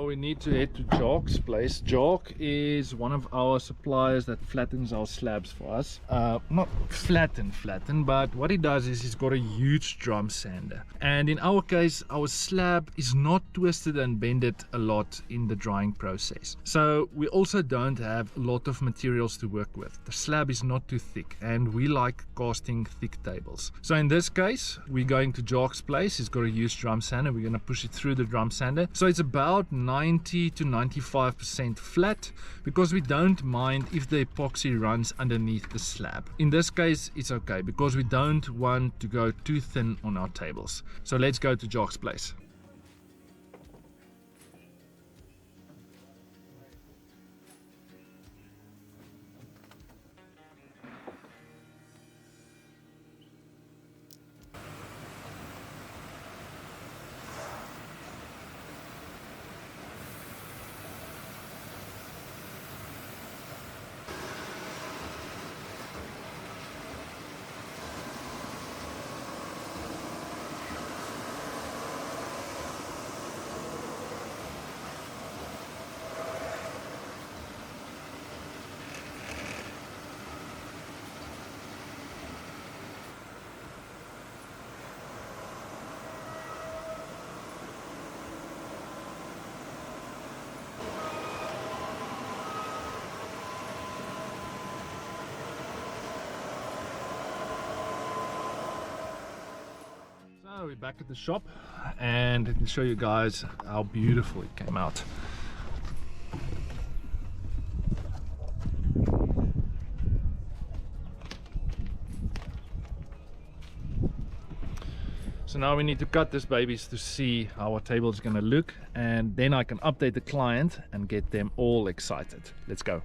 we need to head to Jock's place. Jock is one of our suppliers that flattens our slabs for us. Not flatten, but what he does is he's got a huge drum sander. And in our case, our slab is not twisted and bended a lot in the drying process. So we also don't have a lot of materials to work with. The slab is not too thick and we like casting thick tables. So in this case, we're going to Jock's place. He's got a huge drum sander. We're going to push it through the drum sander. So it's about 90 to 95% flat because we don't mind if the epoxy runs underneath the slab. In this case, it's okay because we don't want to go too thin on our tables. So let's go to Jock's place. So we're back at the shop and I can show you guys how beautiful it came out. So now we need to cut this babies to see how our table is going to look, and then I can update the client and get them all excited. Let's go.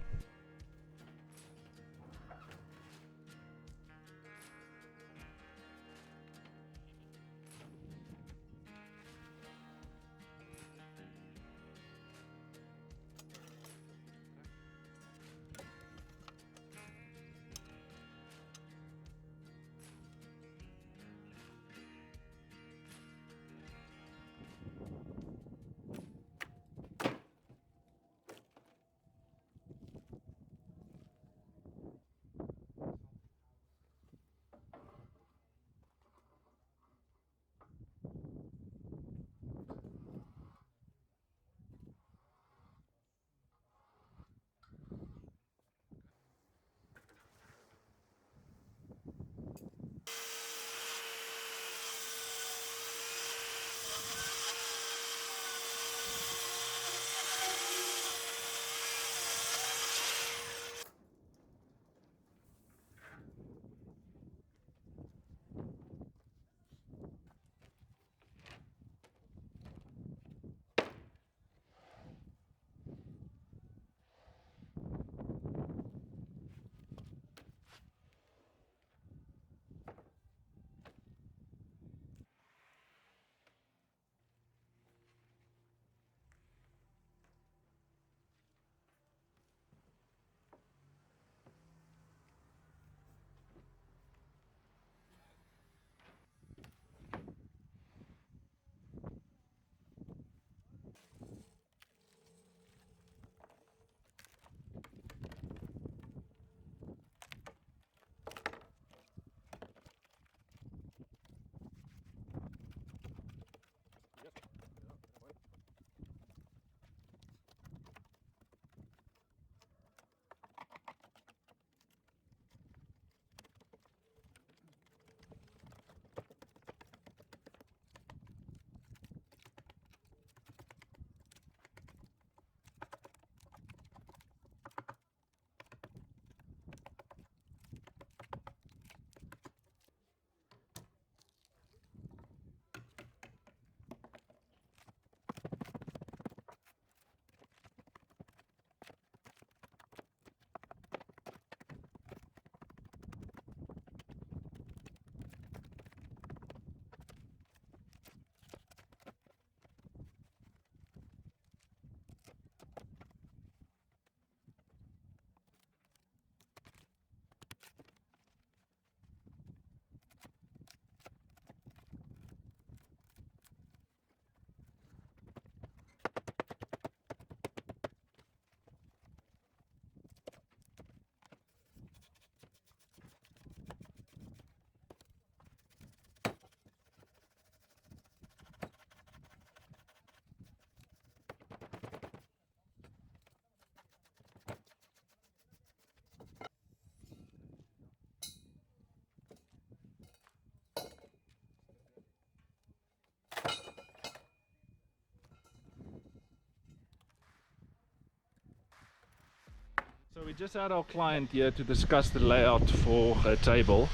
So we just had our client here to discuss the layout for a table,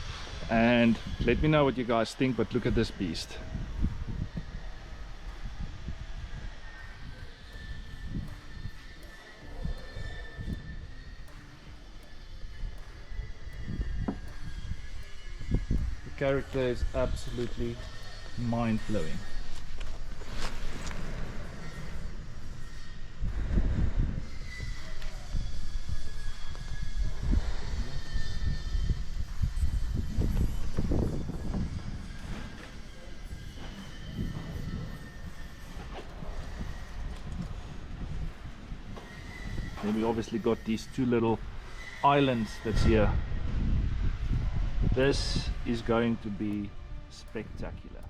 and let me know what you guys think, but look at this beast. The character is absolutely mind-blowing. Then we obviously got these two little islands that's here. This is going to be spectacular.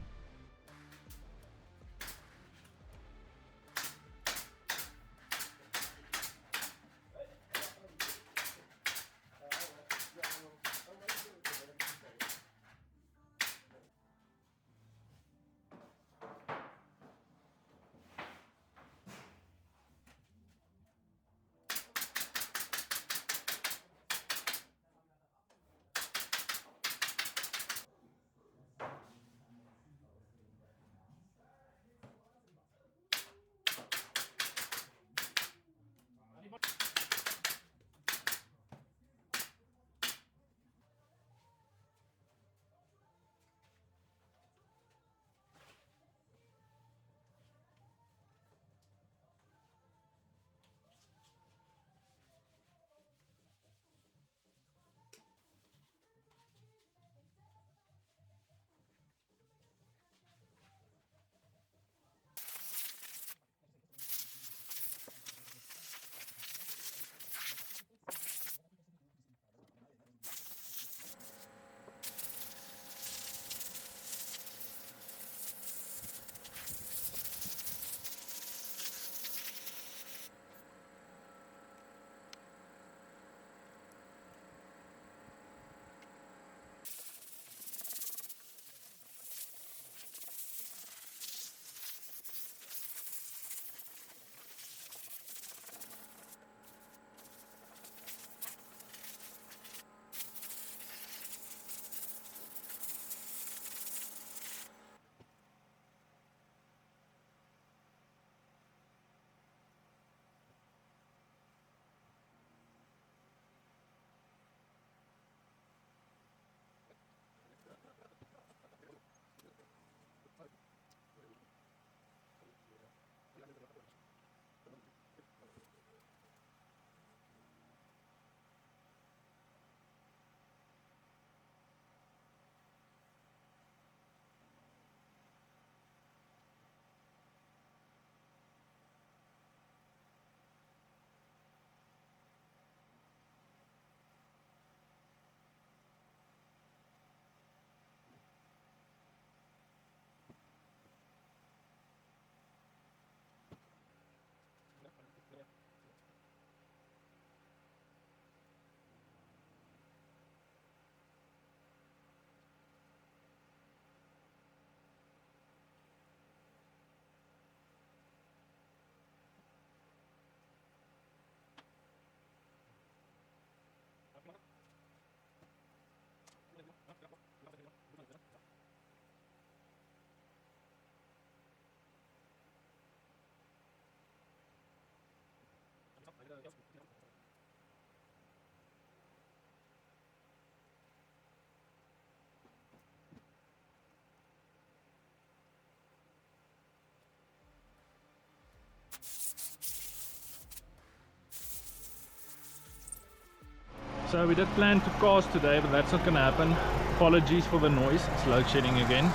So we did plan to cast today, but that's not gonna happen. Apologies for the noise, it's load shedding again.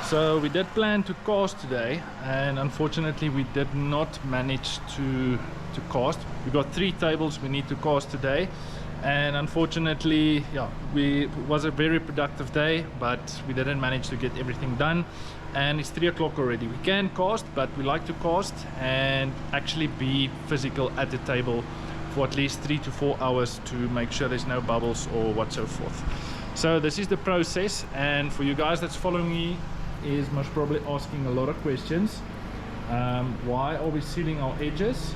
So we did plan to cast today, and unfortunately we did not manage to cast. We got 3 tables we need to cast today, and unfortunately, yeah, it was a very productive day, but we didn't manage to get everything done. And it's 3 o'clock already. We can cast, but we like to cast and actually be physical at the table for at least 3 to 4 hours to make sure there's no bubbles or what so forth. So this is the process, and for you guys that's following me is most probably asking a lot of questions. Why are we sealing our edges?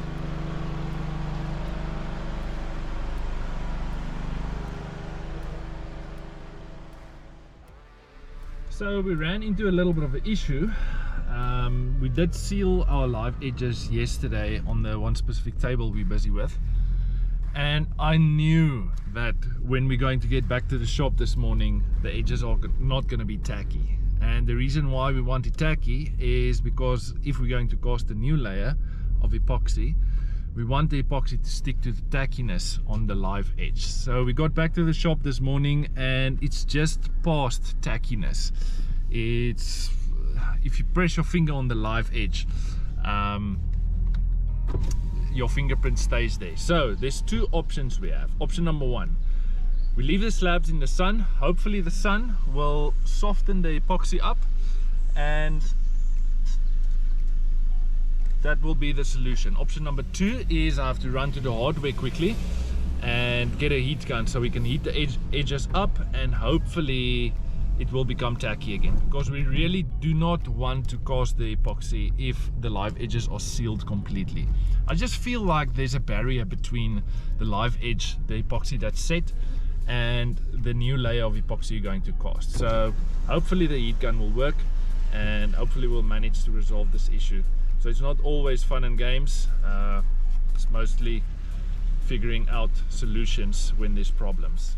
So we ran into a little bit of an issue. We did seal our live edges yesterday on the one specific table we're busy with, and I knew that when we're going to get back to the shop this morning, the edges are not going to be tacky. And the reason why we want it tacky is because if we're going to cast a new layer of epoxy, we want the epoxy to stick to the tackiness on the live edge. So we got back to the shop this morning and it's just past tackiness. It's, if you press your finger on the live edge, your fingerprint stays there. So there's two options we have. Option number one, we leave the slabs in the sun. Hopefully the sun will soften the epoxy up, and that will be the solution. Option number two is I have to run to the hardware quickly and get a heat gun so we can heat the edges up, and hopefully it will become tacky again, because we really do not want to cast the epoxy if the live edges are sealed completely. I just feel like there's a barrier between the live edge, the epoxy that's set, and the new layer of epoxy you're going to cast. So hopefully the heat gun will work, and hopefully we'll manage to resolve this issue. So it's not always fun and games, it's mostly figuring out solutions when there's problems.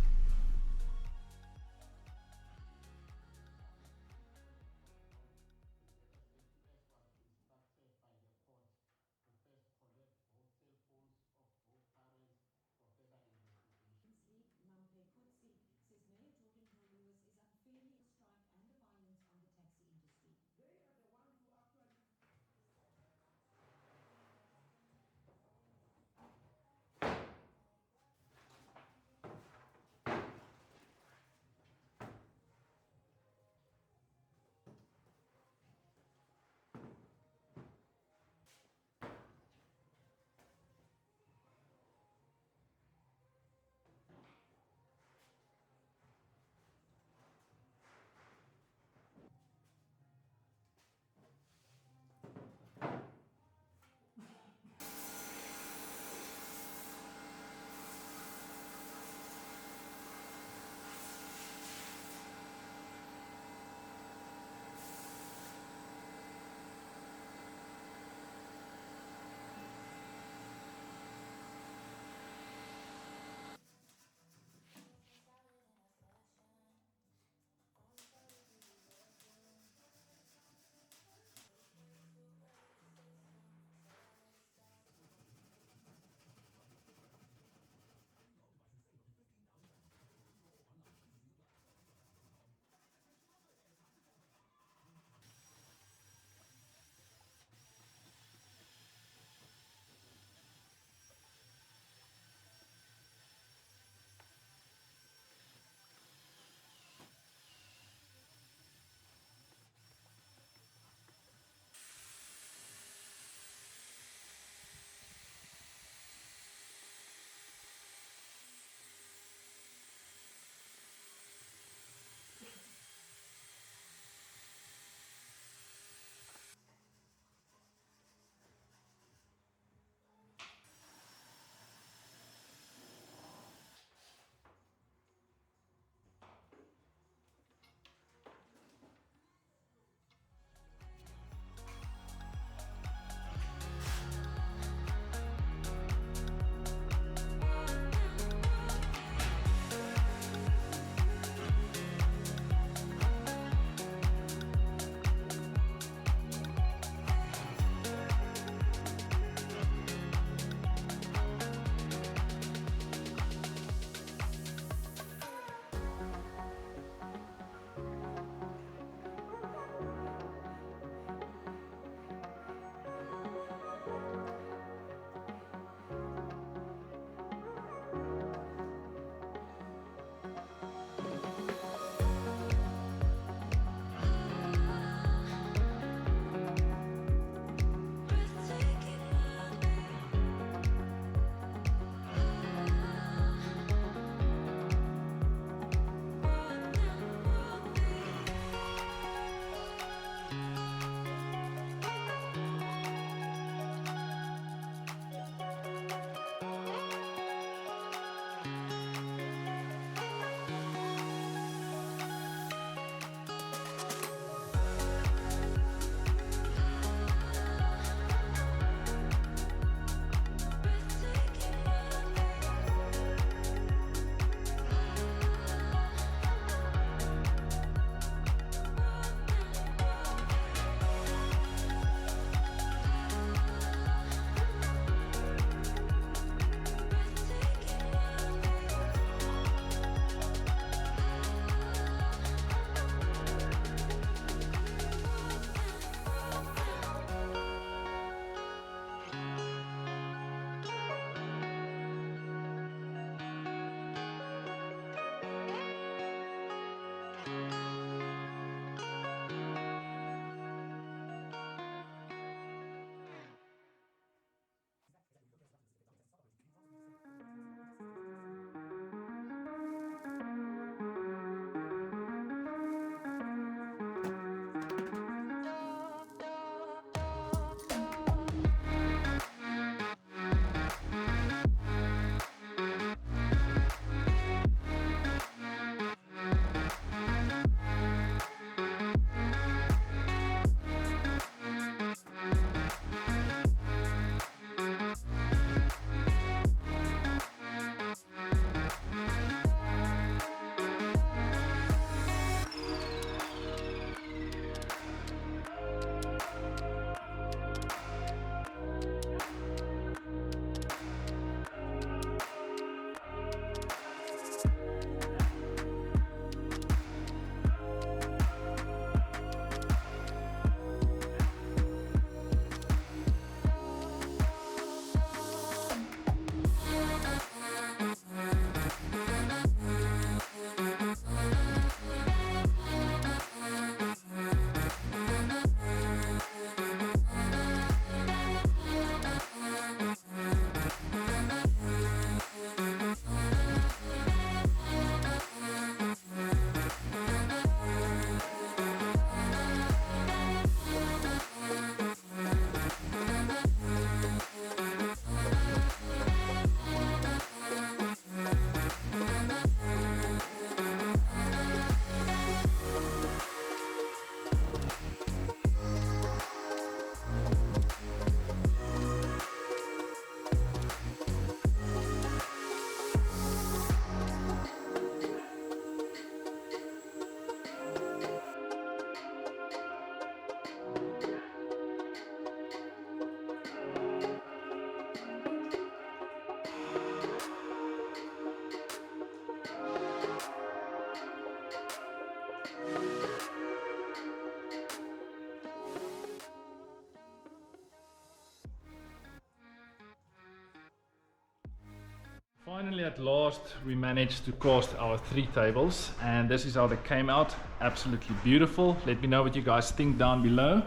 Finally, at last, we managed to cast our 3 tables, and this is how they came out. Absolutely beautiful. Let me know what you guys think down below.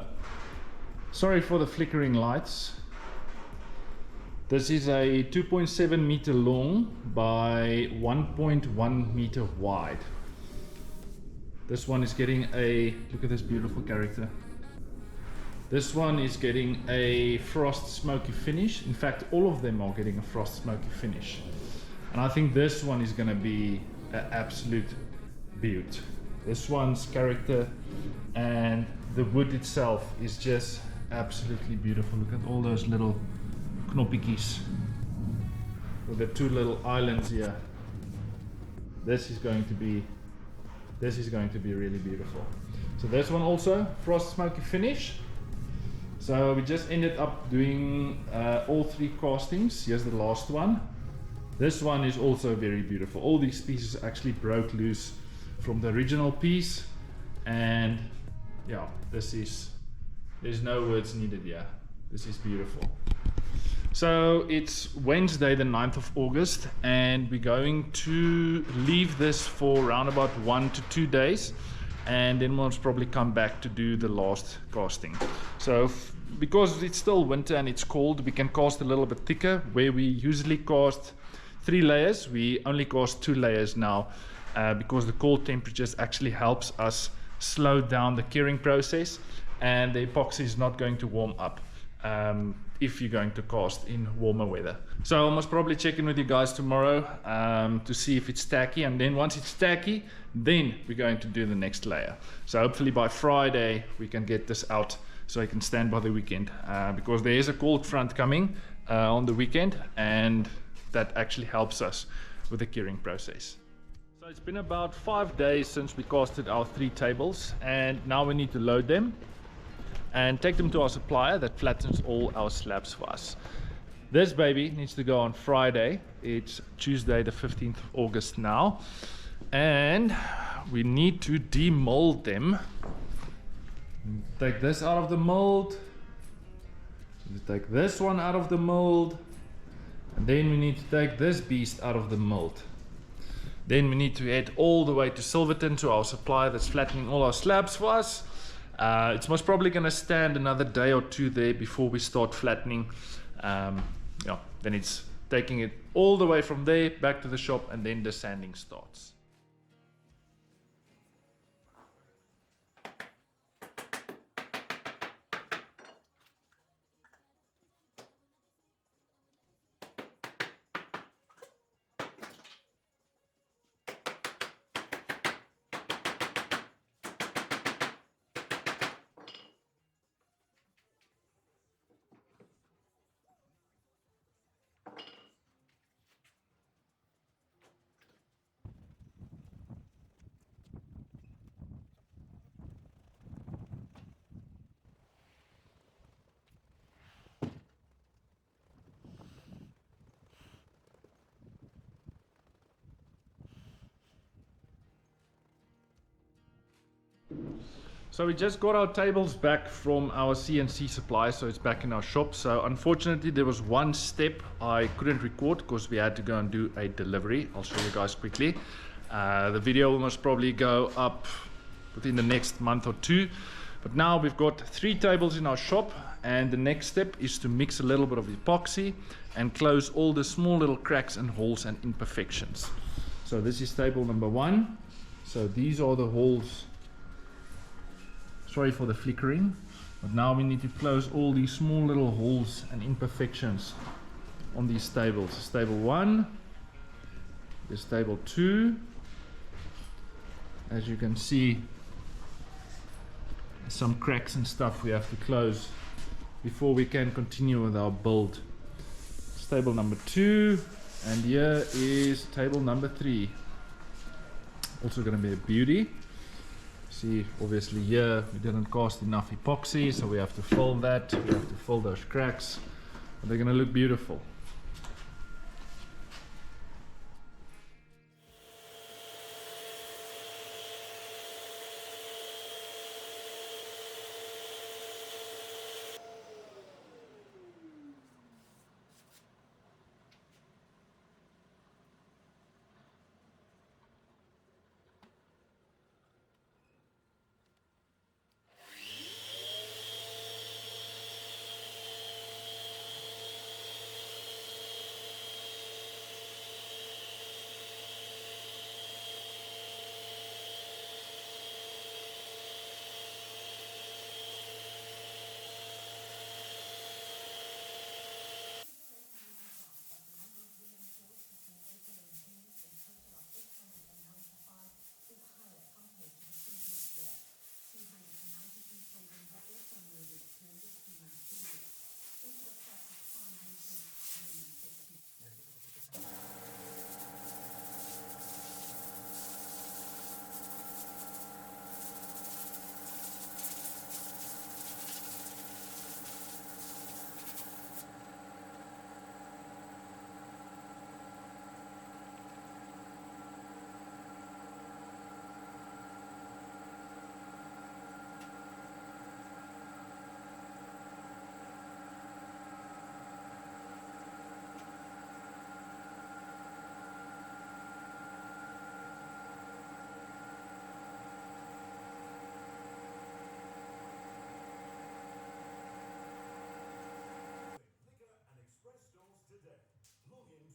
Sorry for the flickering lights. This is a 2.7 meter long by 1.1 meter wide. This one is getting a, look at this beautiful character. This one is getting a frost smoky finish. In fact, all of them are getting a frost smoky finish. And I think this one is going to be an absolute beaut. This one's character and the wood itself is just absolutely beautiful. Look at all those little knoppiekies with the 2 little islands here. This is going to be really beautiful. So this one also frost smoky finish. So we just ended up doing all 3 castings. Here's the last one. This one is also very beautiful. All these pieces actually broke loose from the original piece, and yeah, there's no words needed here. This is beautiful. So it's Wednesday the 9th of August, and we're going to leave this for around about 1 to 2 days, and then we'll probably come back to do the last casting. So because it's still winter and it's cold, we can cast a little bit thicker. Where we usually cast 3 layers, we only cast 2 layers now, because the cold temperatures actually helps us slow down the curing process, and the epoxy is not going to warm up if you're going to cast in warmer weather. So I must probably check in with you guys tomorrow to see if it's tacky, and then once it's tacky, then we're going to do the next layer. So hopefully by Friday we can get this out so I can stand by the weekend, because there is a cold front coming on the weekend, and that actually helps us with the curing process. So it's been about 5 days since we casted our 3 tables, and now we need to load them and take them to our supplier that flattens all our slabs for us. This baby needs to go on Friday. It's Tuesday the 15th of August now, and we need to demold them. Take this out of the mold, take this one out of the mold, and then we need to take this beast out of the mold. Then we need to head all the way to Silverton to our supplier that's flattening all our slabs for us. It's most probably going to stand another day or 2 there before we start flattening. Yeah, then it's taking it all the way from there back to the shop, and then the sanding starts. So we just got our tables back from our CNC supplier, so it's back in our shop. So unfortunately there was one step I couldn't record because we had to go and do a delivery. I'll show you guys quickly. The video will most probably go up within the next month or 2. But now we've got 3 tables in our shop, and the next step is to mix a little bit of epoxy and close all the small little cracks and holes and imperfections. So this is table number 1. So these are the holes. Sorry for the flickering, but now we need to close all these small little holes and imperfections on these tables. This is table 1, this is table 2. As you can see, some cracks and stuff we have to close before we can continue with our build. It's table number 2, and here is table number 3. Also going to be a beauty. See, obviously here we didn't cast enough epoxy, so we have to fill that. We have to fill those cracks, but they're going to look beautiful.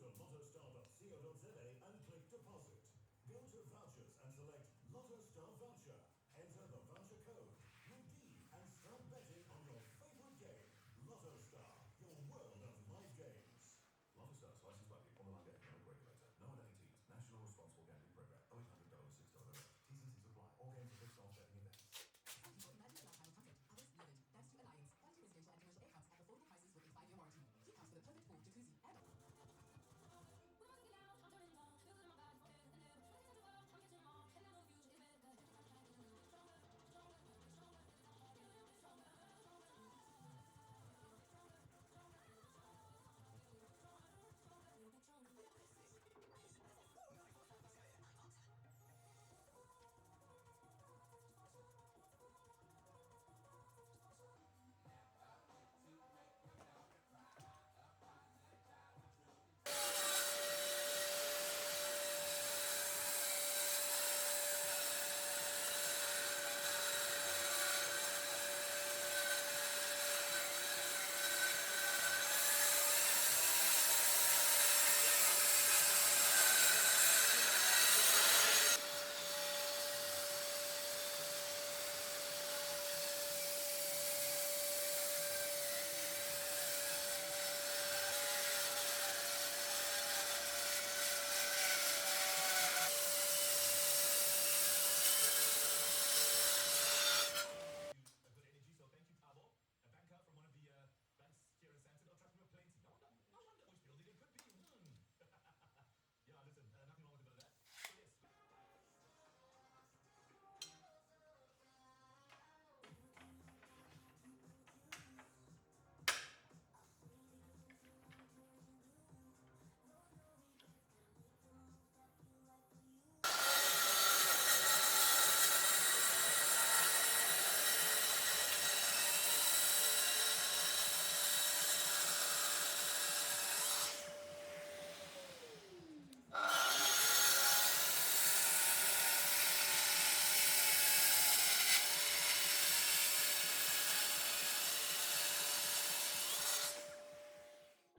to lottostar.co.za and click deposit. Go to vouchers and select Lottostar voucher. Enter the voucher code, redeem and start betting on your favorite game. Lottostar, your world of live games. Lottostar is licensed by the Online Gaming Regulator. No identities. National Responsible Gambling Program. $800 $6 T's and C's apply. All games are fixed off betting events. Some people imagine their lifetime content. Others live it. Thanks to Alliance, quality residential and commercial aircrafts at affordable prices with a 5-year warranty. Keep house with a perfect pool, jacuzzi, and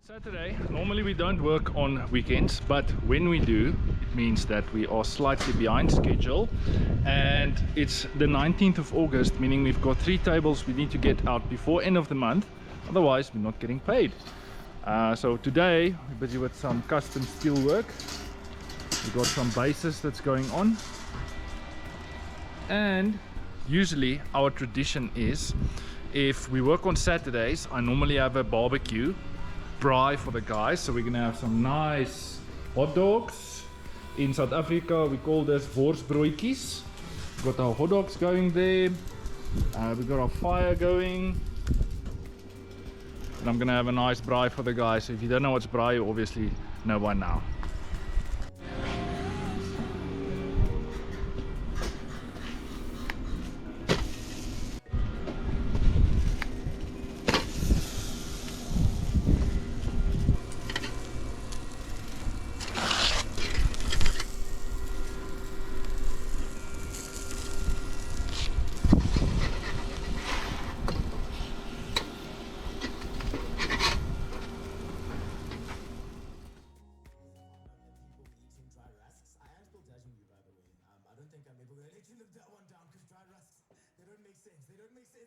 Saturday, normally we don't work on weekends, but when we do, it means that we are slightly behind schedule, and it's the 19th of August, meaning we've got 3 tables we need to get out before end of the month, otherwise we're not getting paid. So today we're busy with some custom steel work. We've got some bases that's going on, and usually our tradition is, if we work on Saturdays, I normally have a barbecue braai for the guys. So we're gonna have some nice hot dogs. In South Africa we call this worsbroodjies. We've got our hot dogs going there, we've got our fire going, and I'm gonna have a nice braai for the guys. So if you don't know what's braai, you obviously know by now.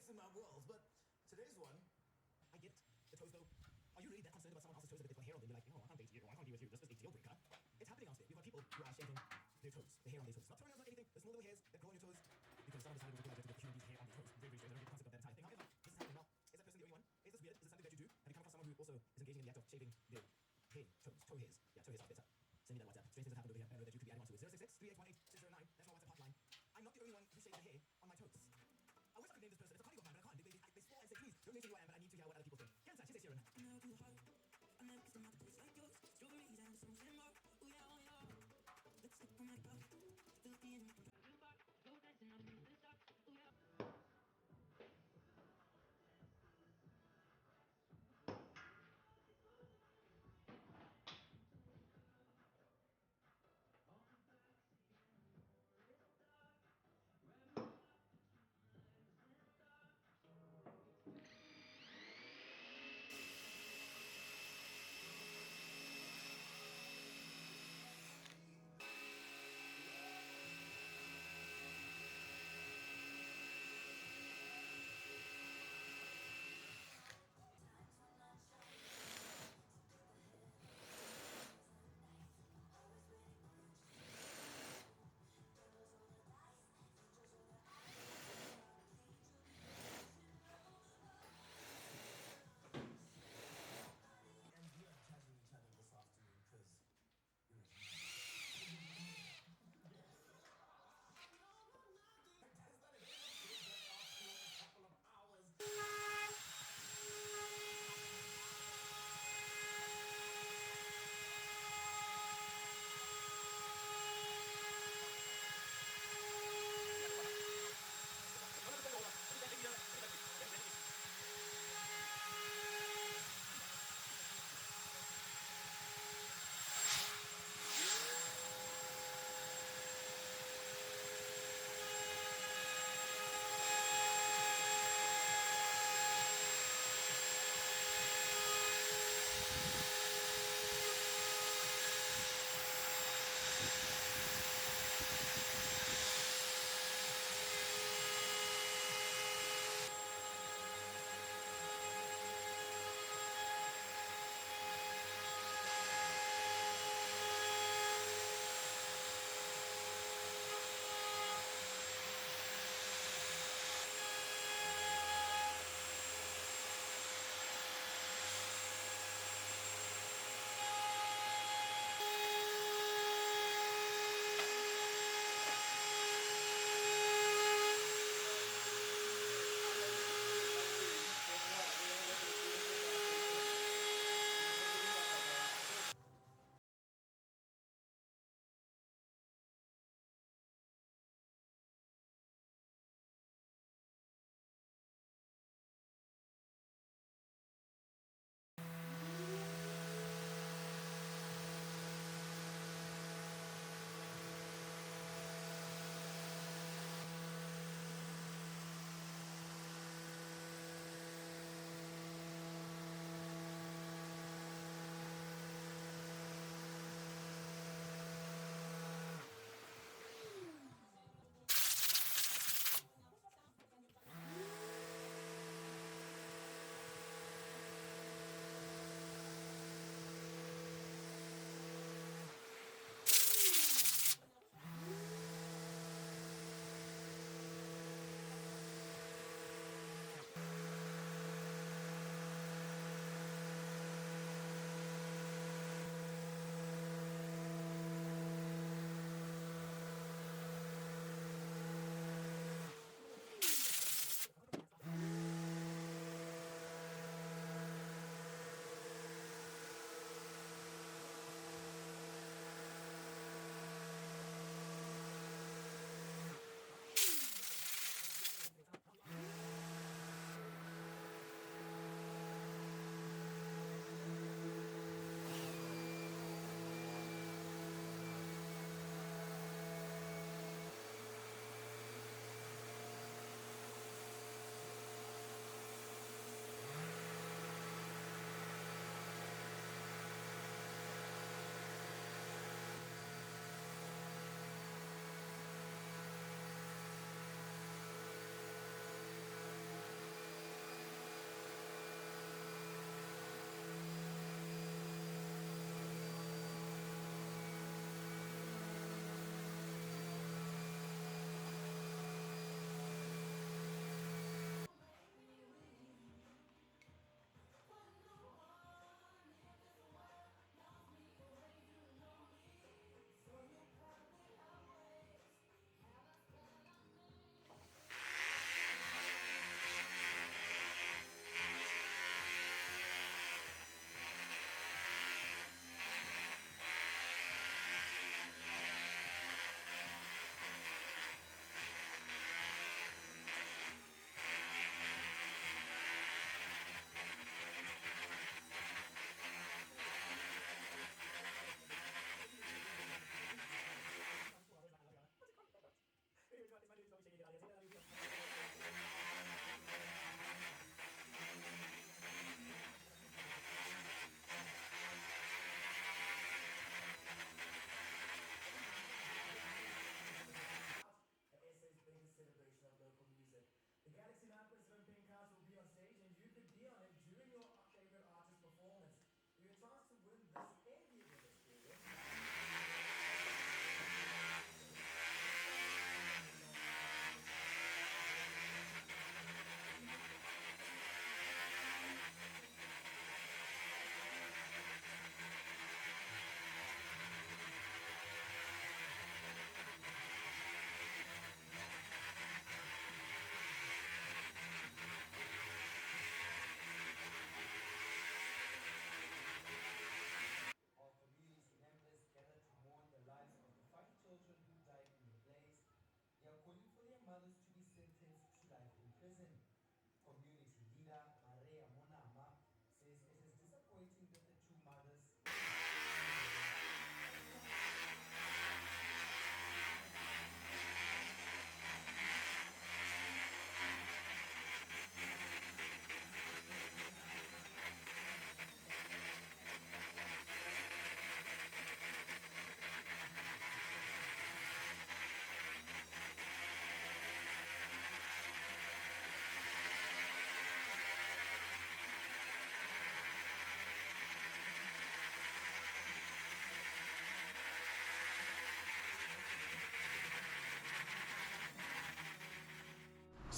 In my world, but today's one, I get it. The toes though. Are you really that concerned about someone else's toes that they put hair on them? You're like, no, I can't date you, or I can't be with you. This is a deal breaker. It's happening out there. We've got people who are shaving their toes, the hair on their toes. Not toenails, not anything. The small little hairs that grow on your toes because someone decided to put a human being's hair on their toes. Very, very strange. I don't get the concept of that entire thing. However, this is happening now. Is that person the only one? Is this weird? Is this something that you do? Have you come across someone who also is engaging in the act of shaving their hair, toes, toe hairs? Yeah, toe hairs are better. Send me that WhatsApp. Strange things have happened over here. I know that you could be adding on to it. 066-3818-609. That's my WhatsApp hotline. I'm not the only one who shaves their hair on my toes. I wish I could name this person. It's a colleague of mine, but I can't. They swore and said, please, don't name who I am, but I need to hear what other people think. Cancer, she says Sharon.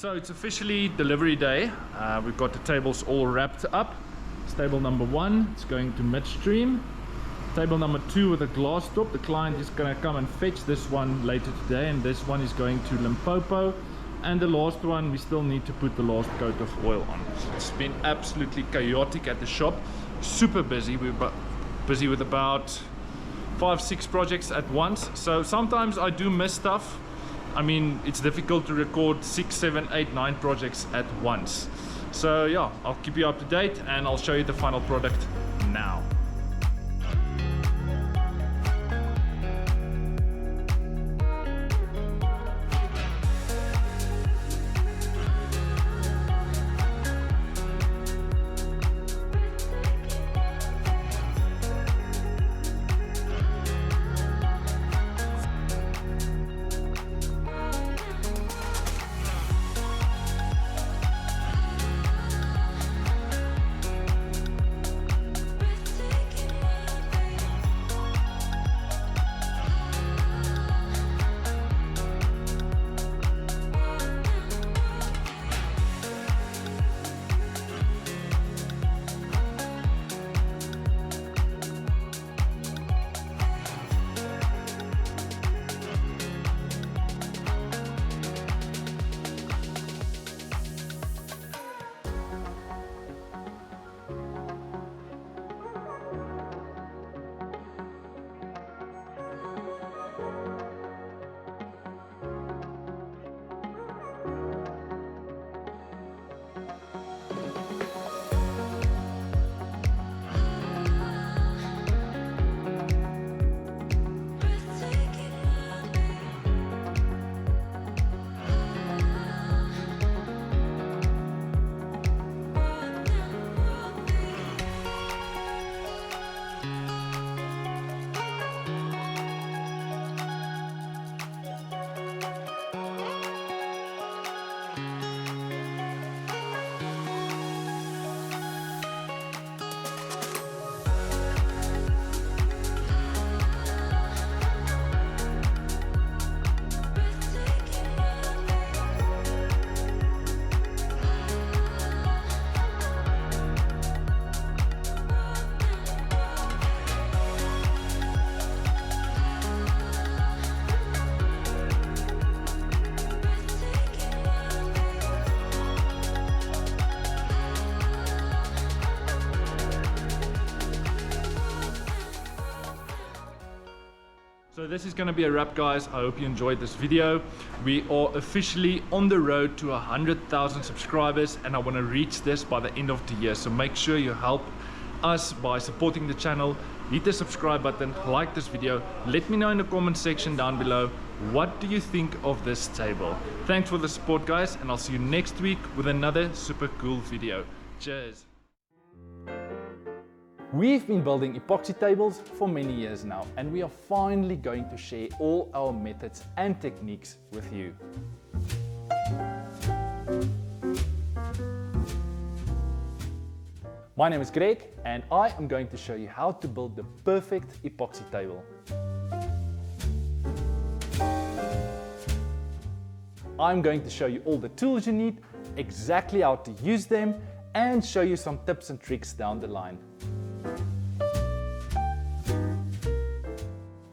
So it's officially delivery day. We've got the tables all wrapped up. It's table number 1, it's going to midstream. Table number 2 with a glass top. The client is going to come and fetch this one later today, and this one is going to Limpopo. And the last one, we still need to put the last coat of oil on. It's been absolutely chaotic at the shop. Super busy. We're busy with about 5-6 projects at once. So sometimes I do miss stuff. I mean, it's difficult to record 6, 7, 8, 9 projects at once. So yeah, I'll keep you up to date and I'll show you the final product now. So this is going to be a wrap, guys. I hope you enjoyed this video. We are officially on the road to 100,000 subscribers, and I want to reach this by the end of the year. So make sure you help us by supporting the channel. Hit the subscribe button, like this video. Let me know in the comment section down below, what do you think of this table? Thanks for the support, guys, and I'll see you next week with another super cool video. Cheers. We've been building epoxy tables for many years now, and we are finally going to share all our methods and techniques with you. My name is Greg, and I am going to show you how to build the perfect epoxy table. I'm going to show you all the tools you need, exactly how to use them, and show you some tips and tricks down the line.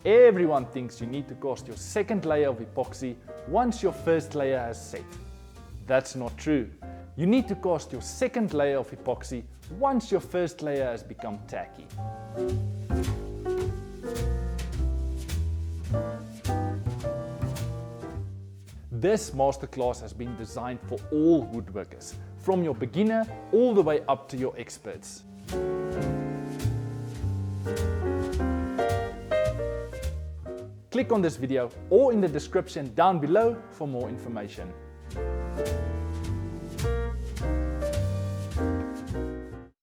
Everyone thinks you need to cast your second layer of epoxy once your first layer has set. That's not true. You need to cast your second layer of epoxy once your first layer has become tacky. This masterclass has been designed for all woodworkers, from your beginner all the way up to your experts. Click on this video or in the description down below for more information.